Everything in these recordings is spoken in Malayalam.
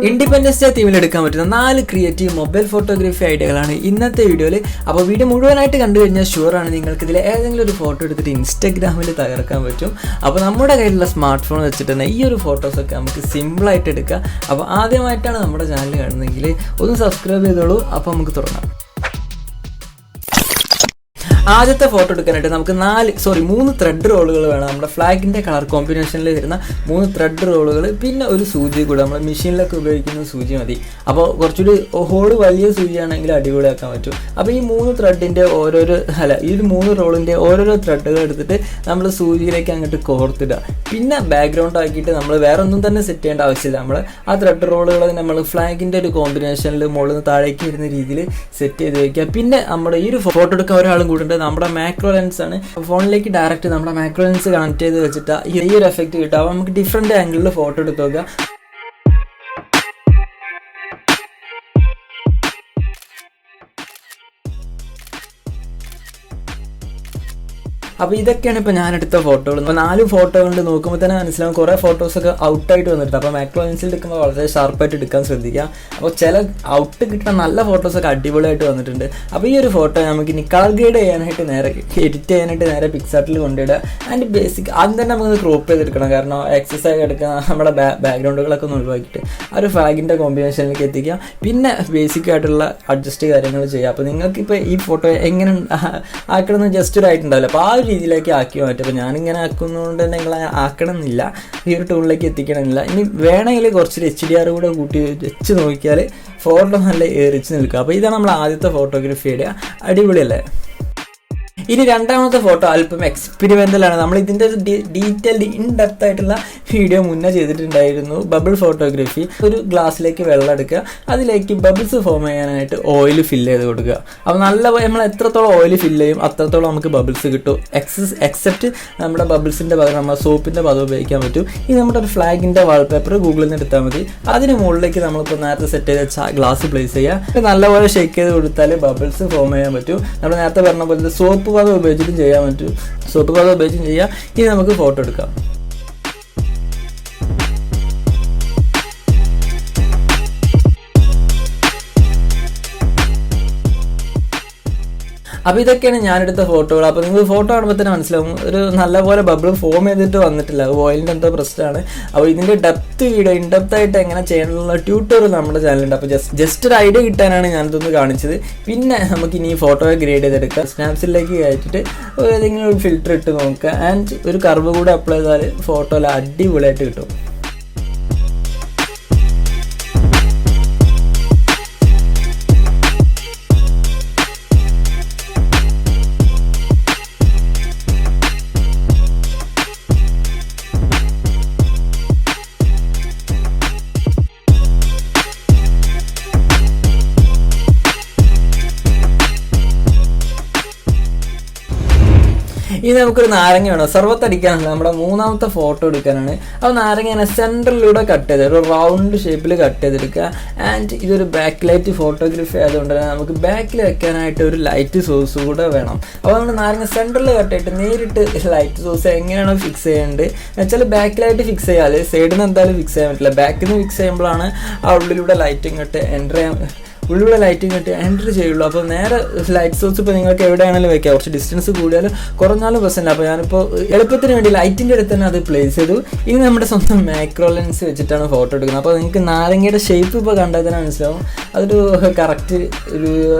ഇൻഡിപെൻഡൻസ് ഡേ തീമിൽ എടുക്കാൻ പറ്റുന്ന 4 ക്രിയേറ്റീവ് മൊബൈൽ ഫോട്ടോഗ്രാഫി ഐഡിയകളാണ് ഇന്നത്തെ വീഡിയോയിൽ. അപ്പോൾ വീഡിയോ മുഴുവനായിട്ട് കണ്ടു കഴിഞ്ഞാൽ ഷുവറാണ് നിങ്ങൾക്ക് ഇതിൽ ഏതെങ്കിലും ഒരു ഫോട്ടോ എടുത്തിട്ട് ഇൻസ്റ്റാഗ്രാമിൽ തകർക്കാൻ പറ്റും. അപ്പോൾ നമ്മുടെ കയ്യിലുള്ള സ്മാർട്ട് ഫോൺ വെച്ചിട്ട് തന്നെ ഈ ഒരു ഫോട്ടോസൊക്കെ നമുക്ക് സിമ്പിളായിട്ട് എടുക്കാം. അപ്പോൾ ആദ്യമായിട്ടാണ് നമ്മുടെ ചാനൽ കാണുന്നതെങ്കിൽ ഒന്ന് സബ്സ്ക്രൈബ് ചെയ്തോളൂ. അപ്പോൾ നമുക്ക് തുടങ്ങാം. ആദ്യത്തെ ഫോട്ടോ എടുക്കാനായിട്ട് നമുക്ക് 3 ത്രെഡ് റോളുകൾ വേണം. നമ്മുടെ ഫ്ലാഗിൻ്റെ കളർ കോമ്പിനേഷനിൽ വരുന്ന 3 ത്രെഡ് റോളുകൾ, പിന്നെ ഒരു സൂചി കൂടെ, നമ്മൾ മെഷീനിലൊക്കെ ഉപയോഗിക്കുന്ന സൂചി മതി. അപ്പോൾ കുറച്ചുകൂടി ഹോള് വലിയ സൂചിയാണെങ്കിൽ അടിപൊളിയാക്കാൻ പറ്റും. അപ്പോൾ ഈ 3 ത്രെഡിൻ്റെ ഈ 3 റോളിൻ്റെ ഓരോരോ ത്രെഡുകൾ എടുത്തിട്ട് നമ്മൾ സൂചിയിലേക്ക് അങ്ങോട്ട് കോർത്തിടുക. പിന്നെ ബാക്ക്ഗ്രൗണ്ട് ആക്കിയിട്ട് നമ്മൾ വേറെ ഒന്നും തന്നെ സെറ്റ് ചെയ്യേണ്ട ആവശ്യമില്ല. നമ്മൾ ആ ത്രെഡ് റോളുകൾ നമ്മൾ ഫ്ലാഗിൻ്റെ ഒരു കോമ്പിനേഷനിൽ മുകളിൽ നിന്ന് താഴേക്ക് വരുന്ന രീതിയിൽ സെറ്റ് ചെയ്ത് വയ്ക്കുക. പിന്നെ നമ്മുടെ ഈ ഒരു ഫോട്ടോ എടുക്കാൻ ഒരാളും കൂടെ നമ്മുടെ മാക്രോ ലെൻസ് ആണ്. ഫോണിലേക്ക് ഡയറക്റ്റ് നമ്മുടെ മാക്രോ ലെൻസ് കണക്ട് ചെയ്ത് വെച്ചിട്ട് ഈ ഒരു എഫക്റ്റ് കിട്ടും. അപ്പോൾ നമുക്ക് ഡിഫറെൻറ്റ് ആംഗിളിൽ ഫോട്ടോ എടുത്ത് നോക്കുക. അപ്പോൾ ഇതൊക്കെയാണ് ഇപ്പോൾ ഞാനെടുത്ത ഫോട്ടോകൾ. ഇപ്പോൾ 4 ഫോട്ടോ കൊണ്ട് നോക്കുമ്പോൾ തന്നെ മനസ്സിലാവും കുറേ ഫോട്ടോസൊക്കെ ഔട്ടായിട്ട് വന്നിട്ടുണ്ട്. അപ്പോൾ മാക്രോ ലെൻസിൽ എടുക്കുമ്പോൾ വളരെ ഷാർപ്പായിട്ട് എടുക്കാൻ ശ്രദ്ധിക്കുക. അപ്പോൾ ചില ഔട്ട് കിട്ടുന്ന നല്ല ഫോട്ടോസൊക്കെ അടിപൊളിയായിട്ട് വന്നിട്ടുണ്ട്. അപ്പോൾ ഈ ഒരു ഫോട്ടോ നമുക്ക് ഇനി കളർ ഗ്രേഡ് ചെയ്യാനായിട്ട് എഡിറ്റ് ചെയ്യാനായിട്ട് നേരെ പിക്സാർട്ടിൽ കൊണ്ടിടുക. ആൻഡ് ബേസിക് ആദ്യം തന്നെ നമുക്ക് ക്രോപ്പ് ചെയ്തെടുക്കണം. കാരണം എക്സസൈസ് എടുക്കുക, നമ്മുടെ ബാക്ക്ഗ്രൗണ്ടുകളൊക്കെ ഒന്ന് ഒഴിവാക്കിയിട്ട് ആ ഒരു ഫ്ലാഗിൻ്റെ കോമ്പിനേഷനിലേക്ക് എത്തിക്കുക. പിന്നെ ബേസിക് ആയിട്ടുള്ള അഡ്ജസ്റ്റ് കാര്യങ്ങൾ ചെയ്യുക. അപ്പോൾ നിങ്ങൾക്കിപ്പോൾ ഈ ഫോട്ടോ എങ്ങനെ ആക്കണമെന്ന് ജസ്റ്റ് ഒരു ആയിട്ടുണ്ടാവില്ല. അപ്പോൾ ആ ഒരു രീതിയിലേക്ക് ആക്കി മാറ്റും. അപ്പോൾ ഞാനിങ്ങനെ ആക്കുന്നതുകൊണ്ട് തന്നെ നിങ്ങൾ ആക്കണമെന്നില്ല, ഈ ഒരു ടൂണിലേക്ക് എത്തിക്കണമെന്നില്ല. ഇനി വേണമെങ്കിൽ കുറച്ച് HDR കൂടെ കൂട്ടി വെച്ച് നോക്കിയാൽ ഫോട്ടോ നല്ല ഏറിച്ച് നിൽക്കുക. അപ്പോൾ ഇതാണ് നമ്മൾ ആദ്യത്തെ ഫോട്ടോഗ്രാഫിയുടെ അടിപൊളിയല്ലേ. ഇനി രണ്ടാമത്തെ ഫോട്ടോ അല്പം എക്സ്പെരിമെൻ്റലാണ്. നമ്മൾ ഇതിൻ്റെ ഡീറ്റെയിൽഡ് ഇൻഡെപ്ത് ആയിട്ടുള്ള വീഡിയോ മുന്നേ ചെയ്തിട്ടുണ്ടായിരുന്നു. Bubble photography. ഒരു ഗ്ലാസ്സിലേക്ക് വെള്ളം എടുക്കുക, അതിലേക്ക് ബബിൾസ് ഫോം ചെയ്യാനായിട്ട് ഓയിൽ ഫില്ല് ചെയ്ത് കൊടുക്കുക. അപ്പോൾ നമ്മൾ എത്രത്തോളം ഓയിൽ ഫില്ല് ചെയ്യും അത്രത്തോളം നമുക്ക് ബബിൾസ് കിട്ടും. എക്സെപ്റ്റ് നമ്മുടെ ബബിൾസിൻ്റെ പകരം നമ്മൾ സോപ്പിൻ്റെ പദം ഉപയോഗിക്കാൻ പറ്റും. ഇനി നമ്മുടെ ഒരു ഫ്ലാഗിൻ്റെ വാൾപേപ്പർ ഗൂഗിളിൽ നിന്ന് എടുത്താൽ മതി. അതിന് മുകളിലേക്ക് നമ്മളിപ്പോൾ നേരത്തെ സെറ്റ് ചെയ്ത് വെച്ചാൽ ഗ്ലാസ് പ്ലേസ് ചെയ്യുക. നല്ലപോലെ ഷേക്ക് ചെയ്ത് കൊടുത്താൽ ബബിൾസ് ഫോം ചെയ്യാൻ പറ്റും. നമ്മൾ നേരത്തെ പറഞ്ഞ പോലെ സോപ്പ് പദം ഉപയോഗിച്ചിട്ടും ചെയ്യാൻ പറ്റും. സോപ്പ് പദം ഉപയോഗിച്ചും ചെയ്യാം. ഇനി നമുക്ക് ഫോട്ടോ എടുക്കാം. അപ്പോൾ ഇതൊക്കെയാണ് ഞാനെടുത്ത ഫോട്ടോകൾ. അപ്പോൾ നിങ്ങൾ ഫോട്ടോ കാണുമ്പോൾ തന്നെ മനസ്സിലാവും ഒരു നല്ലപോലെ ബബിൾ ഫോം ചെയ്തിട്ട് വന്നിട്ടില്ല. ഓയിലിൻ്റെ എന്തോ പ്രശ്നമാണ്. അപ്പോൾ ഇതിൻ്റെ ഇൻഡെപ്ത് ആയിട്ട് എങ്ങനെ ചെയ്യണമെന്നുള്ള ട്യൂട്ടോറിയൽ നമ്മുടെ ചാനലുണ്ട്. അപ്പോൾ ജസ്റ്റ് ഒരു ഐഡിയ കിട്ടാനാണ് ഞാനിതൊന്ന് കാണിച്ചത്. പിന്നെ നമുക്ക് ഇനി ഫോട്ടോ ഗ്രേഡ് ചെയ്തെടുക്കാം. സ്നാപ്സീഡിലേക്ക് കയറ്റിയിട്ട് ഏതെങ്കിലും ഒരു ഫിൽറ്റർ ഇട്ട് നോക്കുക. ആൻഡ് ഒരു കർവ് കൂടെ അപ്ലൈ ചെയ്താൽ ഫോട്ടോയിൽ അടിപൊളിയായിട്ട് കിട്ടും. ഇനി നമുക്കൊരു നാരങ്ങ വേണം. സർവത്ത് അടിക്കാനല്ല, നമ്മുടെ മൂന്നാമത്തെ ഫോട്ടോ എടുക്കാനാണ്. അപ്പോൾ നാരങ്ങ സെൻറ്ററിലൂടെ കട്ട് ചെയ്ത് ഒരു റൗണ്ട് ഷേപ്പിൽ കട്ട് ചെയ്തെടുക്കുക. ആൻഡ് ഇതൊരു ബാക്ക് ലൈറ്റ് ഫോട്ടോഗ്രാഫി ആയതുകൊണ്ട് തന്നെ നമുക്ക് ബാക്കിൽ വെക്കാനായിട്ട് ഒരു ലൈറ്റ് സോഴ്സ് കൂടെ വേണം. അപ്പോൾ നമ്മൾ നാരങ്ങ സെൻറ്ററിൽ കട്ട് ചെയ്തിട്ട് നേരിട്ട് ലൈറ്റ് സോഴ്സ് എങ്ങനെയാണോ ഫിക്സ് ചെയ്യേണ്ടത് വെച്ചാൽ ബാക്ക് ലൈറ്റ് ഫിക്സ് ചെയ്യാൽ സൈഡിൽ നിന്ന് എന്തായാലും ഫിക്സ് ചെയ്യാൻ പറ്റില്ല. ബാക്കിൽ നിന്ന് ഫിക്സ് ചെയ്യുമ്പോഴാണ് ആ ഉള്ളിലൂടെ ലൈറ്റ് ഇങ്ങോട്ട് എൻ്റർ ചെയ്യുള്ളൂ. അപ്പോൾ നേരെ ലൈറ്റ് സോഴ്സ് ഇപ്പോൾ നിങ്ങൾക്ക് എവിടെയാണെങ്കിലും വെക്കാം. കുറച്ച് ഡിസ്റ്റൻസ് കൂടിയാലും കുറഞ്ഞാലും പ്രശ്നമില്ല. അപ്പോൾ ഞാനിപ്പോൾ എളുപ്പത്തിന് വേണ്ടി ലൈറ്റിൻ്റെ അടുത്ത് തന്നെ അത് പ്ലേസ് ചെയ്തു. ഇനി നമ്മുടെ സ്വന്തം മാക്രോ ലെൻസ് വെച്ചിട്ടാണ് ഫോട്ടോ എടുക്കുന്നത്. അപ്പോൾ നിങ്ങൾക്ക് നാരങ്ങയുടെ ഷേപ്പ് ഇപ്പോൾ കണ്ടാൽ തന്നെ മനസ്സിലാവും അതൊരു കറക്റ്റ് ഒരു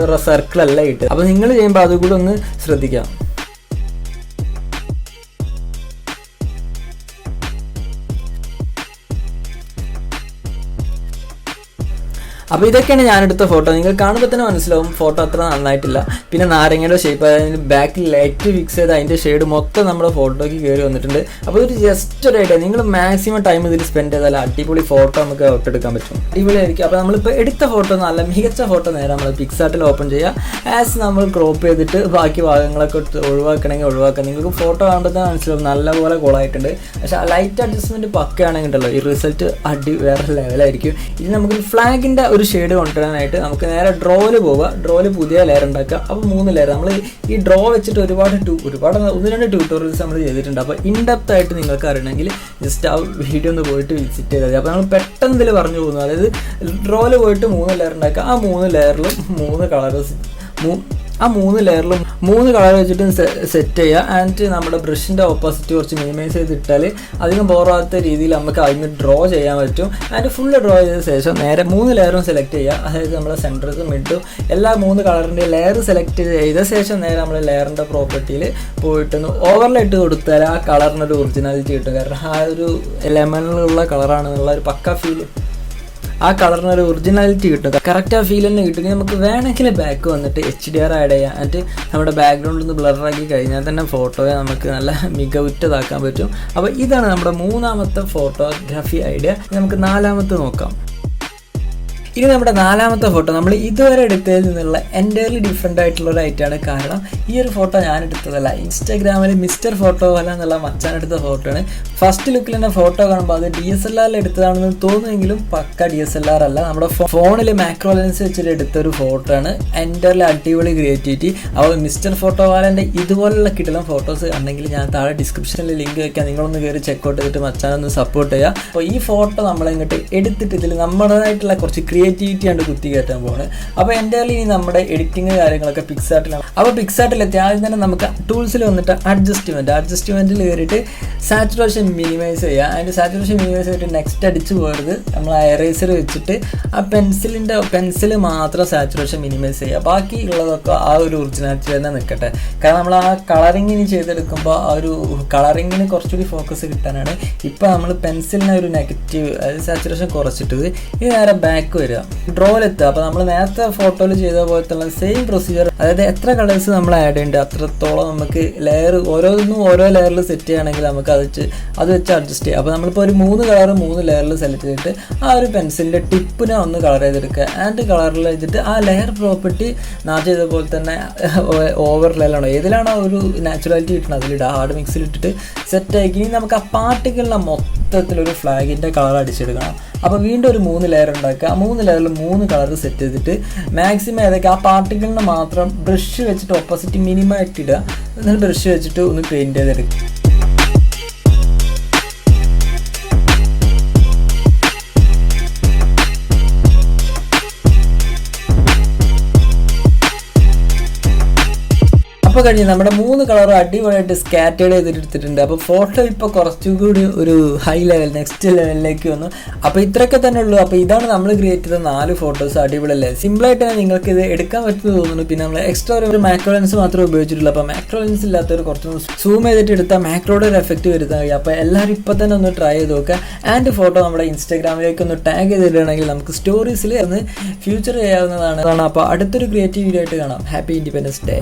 സർക്കിളല്ല കിട്ടുക. അപ്പോൾ നിങ്ങൾ ചെയ്യുമ്പോൾ അതുകൂടെ ഒന്ന് ശ്രദ്ധിക്കാം. അപ്പോൾ ഇതൊക്കെയാണ് ഞാനെടുത്ത ഫോട്ടോ. നിങ്ങൾ കാണുമ്പോൾ തന്നെ മനസ്സിലാവും ഫോട്ടോ അത്ര നന്നായിട്ടില്ല. പിന്നെ നാരങ്ങയുടെ ഷേപ്പ്, അതായത് ബാക്കിൽ ലൈറ്റ് ഫിക്സ് ചെയ്ത് അതിൻ്റെ ഷെയ്ഡ് മൊത്തം നമ്മുടെ ഫോട്ടോയ്ക്ക് കയറി വന്നിട്ടുണ്ട്. അപ്പോൾ ഒരു ജസ്റ്റ് ഒരു ഐഡിയ, നിങ്ങൾ മാക്സിമം ടൈം ഇതിൽ സ്പെൻഡ് ചെയ്താൽ അടിപൊളി ഫോട്ടോ നമുക്ക് ഔട്ടെടുക്കാൻ പറ്റും. അടിപൊളിയായിരിക്കും. അപ്പോൾ നമ്മളിപ്പോൾ എടുത്ത ഫോട്ടോ നല്ല മികച്ച ഫോട്ടോ നേരെ നമ്മൾ പിക്സാർട്ടിൽ ഓപ്പൺ ചെയ്യുക. ആസ് നമ്മൾ ക്രോപ്പ് ചെയ്തിട്ട് ബാക്കി ഭാഗങ്ങളൊക്കെ ഒഴിവാക്കണമെങ്കിൽ ഒഴിവാക്കാം. നിങ്ങൾക്ക് ഫോട്ടോ കാണുമ്പോൾ തന്നെ മനസ്സിലാവും നല്ലപോലെ കോളായിട്ടുണ്ട്. പക്ഷേ ആ ലൈറ്റ് അഡ്ജസ്റ്റ്മെൻറ്റ് പക്കയാണെങ്കിൽ ഉണ്ടല്ലോ ഈ റിസൾട്ട് വേറെ ലെവലായിരിക്കും. ഇനി നമുക്ക് ഫ്ലാഗിൻ്റെ ഒരു ഒരു ഷെയ്ഡ് കൊണ്ടുവരാനായിട്ട് നമുക്ക് നേരെ ഡ്രോയിൽ പോവുക. ഡ്രോയിൽ പുതിയ ലെയർ ഉണ്ടാക്കുക. അപ്പോൾ 3 ലെയർ നമ്മൾ ഈ ഡ്രോ വെച്ചിട്ട് ഒരുപാട് 1-2 ട്യൂട്ടോറിയൽസ് നമ്മൾ ചെയ്തിട്ടുണ്ട്. അപ്പോൾ ഇൻഡെപ്ത് ആയിട്ട് നിങ്ങൾക്ക് അറിയണമെങ്കിൽ ജസ്റ്റ് ആ വീഡിയോ ഒന്ന് പോയിട്ട് വിസിറ്റ് ചെയ്താൽ മതി. അപ്പോൾ നമ്മൾ പെട്ടെന്ന് ഇതിൽ പറഞ്ഞു പോകുന്നു. അതായത് ഡ്രോയിൽ പോയിട്ട് 3 ലെയർ ഉണ്ടാക്കുക. ആ 3 ലെയറിലും 3 കളേഴ്സ് ആ 3 ലെയറിലും 3 കളർ വെച്ചിട്ട് സെറ്റ് ചെയ്യുക. ആൻഡ് നമ്മുടെ ബ്രഷിൻ്റെ ഓപ്പോസിറ്റ് കുറച്ച് മിനിമൈസ് ചെയ്തിട്ടാൽ അധികം ബോറാത്ത രീതിയിൽ നമുക്ക് അതിന് ഡ്രോ ചെയ്യാൻ പറ്റും. ആൻഡ് ഫുള്ള് ഡ്രോ ചെയ്ത ശേഷം നേരെ 3 ലെയറും സെലക്ട് ചെയ്യുക. അതായത് നമ്മുടെ സെൻറ്ററും മിഡും എല്ലാ 3 കളറിൻ്റെ ലെയർ സെലക്ട് ചെയ്ത ശേഷം നേരെ നമ്മൾ ലെയറിൻ്റെ പ്രോപ്പർട്ടിയിൽ പോയിട്ടൊന്ന് ഓവർലേ ഇട്ട് കൊടുത്താൽ ആ കളറിനൊരു ഒറിജിനാലിറ്റി കിട്ടും. കാരണം ആ ഒരു ലെമണിലുള്ള കളറാണെന്നുള്ള ഒരു പക്ക ഫീൽ, ആ കളറിനൊരു ഒറിജിനാലിറ്റി കിട്ടും. കറക്റ്റ് ആ ഫീൽ തന്നെ കിട്ടുമെങ്കിൽ നമുക്ക് വേണമെങ്കിൽ ബാക്ക് വന്നിട്ട് HDR ആഡ് ചെയ്യാം. എന്നിട്ട് നമ്മുടെ ബാക്ക്ഗ്രൗണ്ടിൽ നിന്ന് ബ്ലറാക്കി കഴിഞ്ഞാൽ തന്നെ ഫോട്ടോയെ നമുക്ക് നല്ല മികവുറ്റതാക്കാൻ പറ്റും. അപ്പോൾ ഇതാണ് നമ്മുടെ 3ാമത്തെ ഫോട്ടോഗ്രാഫി ഐഡിയ. നമുക്ക് 4ാമത്തെ നോക്കാം. ഇനി നമ്മുടെ 4ാമത്തെ ഫോട്ടോ നമ്മൾ ഇതുവരെ എടുത്തതിൽ നിന്നുള്ള എൻ്റയർലി ഡിഫറെൻ്റ് ആയിട്ടുള്ള ഒരു ഐറ്റമാണ്. കാരണം ഈ ഒരു ഫോട്ടോ ഞാൻ എടുത്തതല്ല, ഇൻസ്റ്റാഗ്രാമിൽ മിസ്റ്റർ ഫോട്ടോ അല്ല എന്നുള്ള മച്ചാൻ എടുത്ത ഫോട്ടോ ആണ്. ഫസ്റ്റ് ലുക്കിൽ തന്നെ ഫോട്ടോ കാണുമ്പോൾ അത് DSLR എടുത്തതാണെന്ന് തോന്നുമെങ്കിലും പക്ക DSLR അല്ല, നമ്മുടെ ഫോണിൽ മാക്രോ ലെൻസ് വെച്ചിട്ട് എടുത്തൊരു ഫോട്ടോ ആണ്. എൻ്റയർലി അടിപൊളി ക്രിയേറ്റിവിറ്റി. അപ്പോൾ മിസ്റ്റർ ഫോട്ടോ വാലൻ്റെ ഇതുപോലുള്ള കിട്ടുന്ന ഫോട്ടോസ് ഉണ്ടെങ്കിൽ ഞാൻ താഴെ ഡിസ്ക്രിപ്ഷനിൽ ലിങ്ക് വയ്ക്കാം. നിങ്ങളൊന്ന് കയറി ചെക്കൗട്ട് ചെയ്തിട്ട് മച്ചാനൊന്ന് സപ്പോർട്ട് ചെയ്യുക. അപ്പോൾ ഈ ഫോട്ടോ നമ്മളിങ്ങോട്ട് എടുത്തിട്ട് ഇതിൽ നമ്മുടേതായിട്ടുള്ള കുറച്ച് ക്രിയേറ്റിവിറ്റി ആണ് കുത്തി കയറ്റാൻ പോകുന്നത്. അപ്പോൾ എൻ്റെ ഇനി നമ്മുടെ എഡിറ്റിങ് കാര്യങ്ങളൊക്കെ പിക്സാർട്ടിലാണ്. അപ്പോൾ പിക്സാർട്ടിലെത്തി ആദ്യം തന്നെ നമുക്ക് ടൂൾസിൽ വന്നിട്ട് അഡ്ജസ്റ്റ്മെൻറ്റിൽ കയറിയിട്ട് സാച്ചുറേഷൻ മിനിമൈസ് ചെയ്യുക. അതിൻ്റെ സാച്ചുറേഷൻ മിനിമൈസ് ചെയ്തിട്ട് നെക്സ്റ്റ് അടിച്ച് പോയത് നമ്മൾ എറേസർ വെച്ചിട്ട് ആ പെൻസിൽ മാത്രം സാച്ചുറേഷൻ മിനിമൈസ് ചെയ്യുക. ബാക്കി ഉള്ളതൊക്കെ ആ ഒരു ഒറിജിനാലിറ്റി തന്നെ നിൽക്കട്ടെ. കാരണം നമ്മൾ ആ കളറിങ്ങിന് ചെയ്തെടുക്കുമ്പോൾ ആ ഒരു കളറിങ്ങിന് കുറച്ചുകൂടി ഫോക്കസ് കിട്ടാനാണ്. ഇപ്പോൾ നമ്മൾ പെൻസിലിനെ ഒരു നെഗറ്റീവ്, അതായത് സാച്ചുറേഷൻ കുറച്ചിട്ട് ഇത് നേരെ ബാക്ക് വരിക, ഡ്രോയിലെത്തുക. അപ്പോൾ നമ്മൾ നേരത്തെ ഫോട്ടോയിൽ ചെയ്ത പോലത്തുള്ള സെയിം പ്രൊസീജിയർ, അതായത് എത്ര കളേഴ്സ് നമ്മൾ ആഡ് ചെയ്യേണ്ടത് അത്രത്തോളം നമുക്ക് ലെയർ ഓരോന്നും ഓരോ ലെയറിൽ സെറ്റ് ചെയ്യുകയാണെങ്കിൽ നമുക്ക് അത് വെച്ച് അഡ്ജസ്റ്റ് ചെയ്യാം. അപ്പോൾ നമ്മളിപ്പോൾ ഒരു 3 കളർ 3 ലെയറിൽ സെലക്ട് ചെയ്തിട്ട് ആ ഒരു പെൻസിലിൻ്റെ ടിപ്പിനെ ഒന്ന് കളർ ചെയ്തെടുക്കുക. ആൻഡ് കളറിൽ വെച്ചിട്ട് ആ ലെയർ പ്രോപ്പർട്ടി നാച്ച് ചെയ്ത പോലെ തന്നെ ഓവർ ലെയറാണോ ഏതിലാണോ ഒരു നാച്ചുറാലിറ്റി കിട്ടുന്നത് അതിലിടുക. ഹാർഡ് മിക്സിലിട്ടിട്ട് സെറ്റാക്കി ഇനി നമുക്ക് ആ പാർട്ടിക്കിളിനെ മൊത്തത്തിലൊരു ഫ്ലാഗിൻ്റെ കളർ അടിച്ചെടുക്കണം. അപ്പോൾ വീണ്ടും ഒരു 3 ലെയർ ഉണ്ടാക്കുക. ആ 3 ലെയറിൽ 3 കളർ സെറ്റ് ചെയ്തിട്ട് മാക്സിമം ഏതൊക്കെ ആ പാർട്ടിക്കിളിന് മാത്രം ബ്രഷ് വെച്ചിട്ട് ഓപ്പോസിറ്റ് മിനിമമായിട്ട് ഇടുക. എന്നിട്ട് ബ്രഷ് വെച്ചിട്ട് ഒന്ന് പെയിൻറ്റ് ചെയ്തെടുക്കുക. അപ്പോൾ കഴിഞ്ഞ് നമ്മുടെ 3 കളറും അടിപൊളിയായിട്ട് സ്കാറ്റേഡ് ചെയ്തിട്ട് എടുത്തിട്ടുണ്ട്. അപ്പോൾ ഫോട്ടോ ഇപ്പോൾ കുറച്ചുകൂടി ഒരു ഹൈ ലെവൽ നെക്സ്റ്റ് ലെവലിലേക്ക് വന്നു. അപ്പോൾ ഇത്രയൊക്കെ തന്നെ ഉള്ളൂ. അപ്പോൾ ഇതാണ് നമ്മൾ ക്രിയേറ്റ് ചെയ്ത 4 ഫോട്ടോസ്. അടിപൊളിയല്ലേ? സിമ്പിളായിട്ട് തന്നെ നിങ്ങൾക്ക് ഇത് എടുക്കാൻ പറ്റുമെന്ന് തോന്നുന്നു. പിന്നെ നമ്മൾ എക്സ്ട്രാ ഒരു മാക്രോ ലെൻസ് മാത്രമേ ഉപയോഗിച്ചിട്ടുള്ളൂ. അപ്പോൾ മാക്രോ ലെൻസ് ഇല്ലാത്തവർ കുറച്ചൊന്ന് സൂം ചെയ്തിട്ട് എടുത്താൽ മാക്രോയുടെ ഒരു എഫക്റ്റ് വരുത്താൻ കഴിയും. അപ്പോൾ എല്ലാവരും ഇപ്പോൾ തന്നെ ഒന്ന് ട്രൈ ചെയ്ത് നോക്കുക. ആൻഡ് ഫോട്ടോ നമ്മുടെ ഇൻസ്റ്റാഗ്രാമിലേക്ക് ഒന്ന് ടാഗ് ചെയ്തിട്ടുണ്ടെങ്കിൽ നമുക്ക് സ്റ്റോറീസിൽ ഒന്ന് ഫ്യൂച്ചർ ചെയ്യാവുന്നതാണ്. അപ്പോൾ അടുത്തൊരു ക്രിയേറ്റീവ് വീഡിയോ ആയിട്ട് കാണാം. Happy independence day.